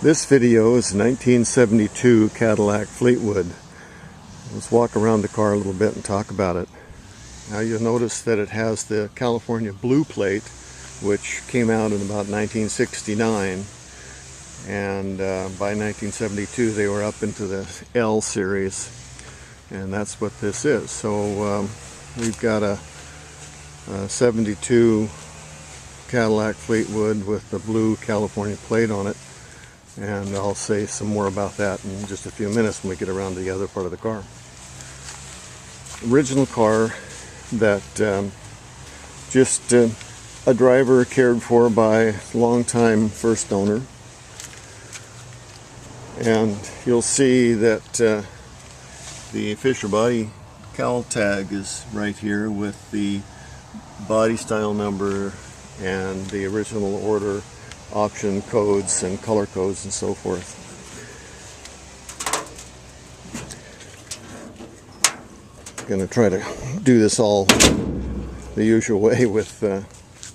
This video is a 1972 Cadillac Fleetwood. Let's walk around the car a little bit and talk about it. Now you'll notice that it has the California blue plate, which came out in about 1969, and by 1972 they were up into the L series, and that's what this is. So we've got a 72 Cadillac Fleetwood with the blue California plate on it, and I'll say some more about that in just a few minutes when we get around to the other part of the car. Original car that just a driver cared for by longtime first owner, and you'll see that the Fisher body cowl tag is right here with the body style number and the original order option codes and color codes and so forth. I'm going to try to do this all the usual way with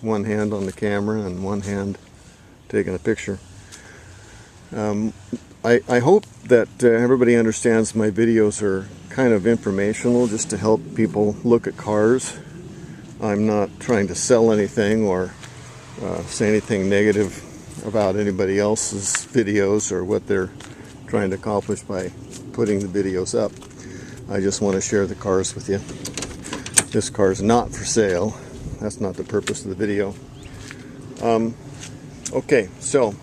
one hand on the camera and one hand taking a picture. I hope that everybody understands my videos are kind of informational, just to help people look at cars. I'm not trying to sell anything or say anything negative about anybody else's videos or what they're trying to accomplish by putting the videos up. I just want to share the cars with you. This car is not for sale. That's not the purpose of the video. Okay, so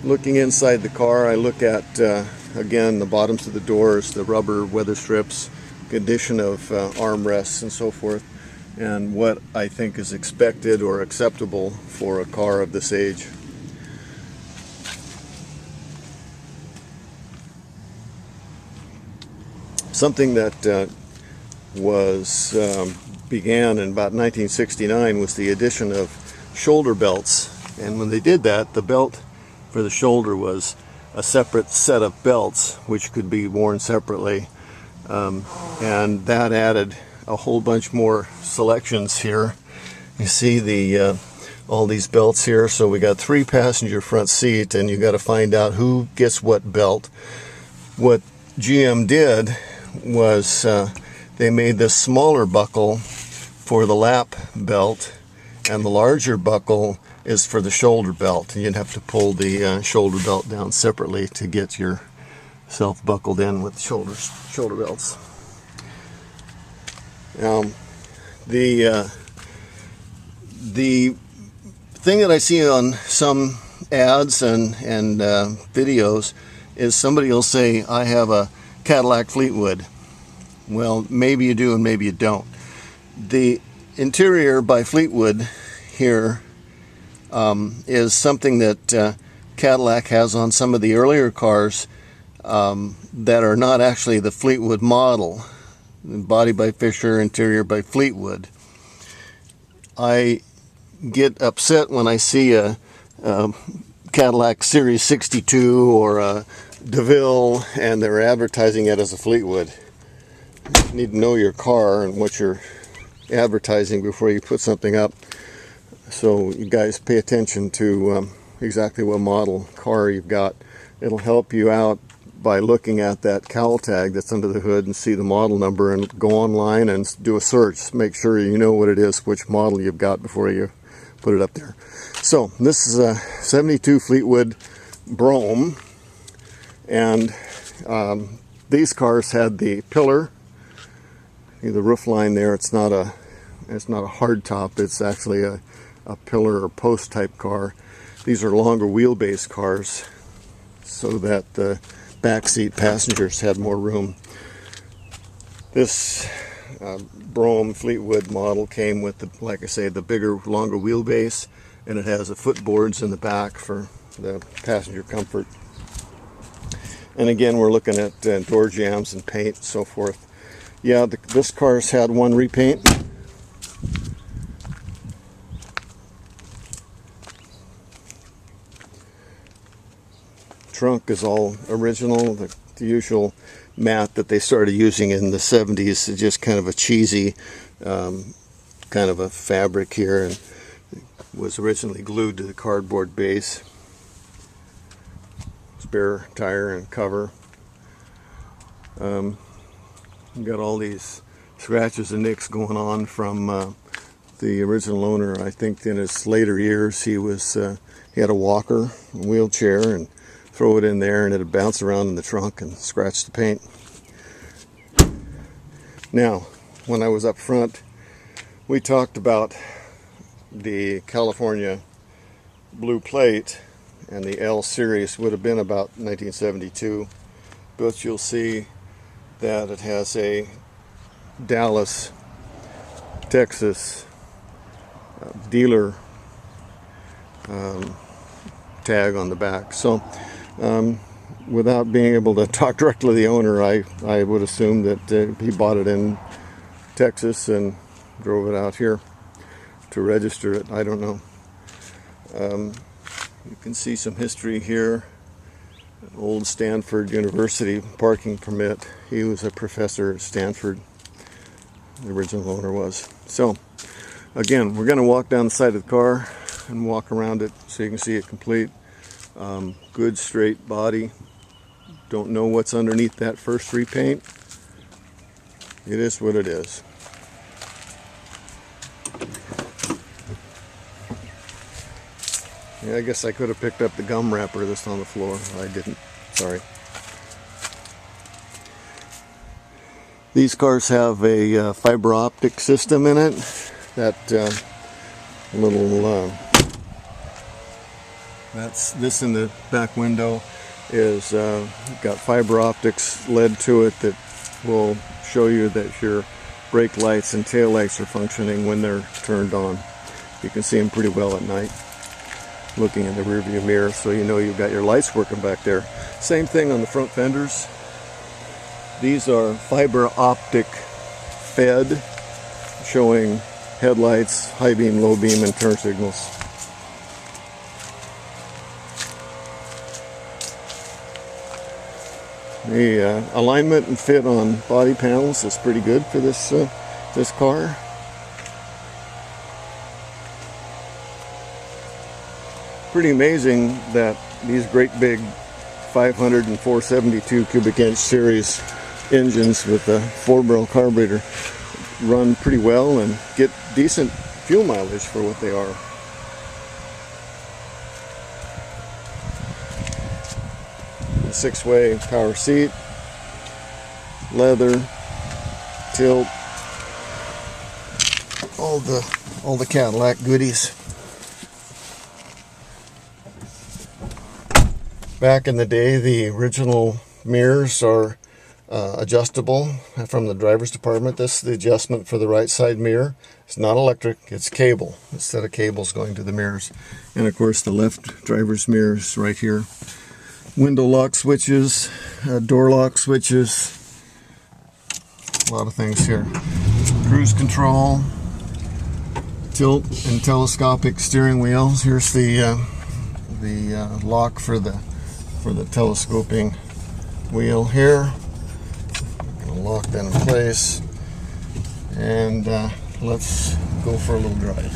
looking inside the car, I look at again the bottoms of the doors, the rubber weather strips, condition of armrests and so forth, and what I think is expected or acceptable for a car of this age. Something that began in about 1969 was the addition of shoulder belts, and when they did that, the belt for the shoulder was a separate set of belts which could be worn separately, and that added a whole bunch more selections here. You see the all these belts here. So we got 3 passenger front seat, and you got to find out who gets what belt. What GM did was they made this smaller buckle for the lap belt, and the larger buckle is for the shoulder belt. You'd have to pull the shoulder belt down separately to get yourself buckled in with shoulder belts. The thing that I see on some ads and videos is somebody will say, I have a Cadillac Fleetwood. Well, maybe you do and maybe you don't. The interior by Fleetwood here is something that Cadillac has on some of the earlier cars that are not actually the Fleetwood model. Body by Fisher, interior by Fleetwood. I get upset when I see a Cadillac Series 62 or a DeVille and they're advertising it as a Fleetwood. You need to know your car and what you're advertising before you put something up. So you guys pay attention to exactly what model car you've got. It'll help you out by looking at that cowl tag that's under the hood and see the model number and go online and do a search. Make sure you know what it is, which model you've got before you put it up there. So this is a 72 Fleetwood Brougham, and these cars had the pillar, the roof line there. It's not a hard top. It's actually a pillar or post type car. These are longer wheelbase cars, so that the backseat passengers had more room. This Brougham Fleetwood model came with, like I say, the bigger, longer wheelbase, and it has the footboards in the back for the passenger comfort. And again, we're looking at door jambs and paint and so forth. Yeah, this car's had one repaint. Trunk is all original. The usual mat that they started using in the 70s is just kind of a cheesy kind of a fabric here, and was originally glued to the cardboard base. spare tire and cover. Got all these scratches and nicks going on from the original owner. I think in his later years he had a walker, a wheelchair, and throw it in there and it'd bounce around in the trunk and scratch the paint. Now, when I was up front, we talked about the California blue plate, and the L series would have been about 1972, but you'll see that it has a Dallas, Texas dealer tag on the back. So without being able to talk directly to the owner, I would assume that he bought it in Texas and drove it out here to register it. I don't know. You can see some history here. An old Stanford University parking permit. He was a professor at Stanford, the original owner was. So again, we're going to walk down the side of the car and walk around it so you can see it complete. Good straight body. Don't know what's underneath that first repaint. It is what it is. Yeah, I guess I could have picked up the gum wrapper that's on the floor. I didn't. Sorry. These cars have a fiber optic system in it. That little that's this in the back window is got fiber optics led to it that will show you that your brake lights and tail lights are functioning when they're turned on. You can see them pretty well at night, looking in the rearview mirror, so you know you've got your lights working back there. Same thing on the front fenders. These are fiber optic fed, showing headlights, high beam, low beam, and turn signals. The alignment and fit on body panels is pretty good for this this car. Pretty amazing that these great big 500 and 472 cubic inch series engines with a 4-barrel carburetor run pretty well and get decent fuel mileage for what they are. The 6-way power seat, leather, tilt, all the Cadillac goodies. Back in the day, the original mirrors are adjustable from the driver's department. This is the adjustment for the right side mirror. It's not electric, it's cable. Instead of cables going to the mirrors. And of course the left driver's mirror is right here. Window lock switches, door lock switches, a lot of things here. Cruise control, tilt and telescopic steering wheels. Here's the lock for the telescoping wheel here. I'm gonna lock that in place, and let's go for a little drive.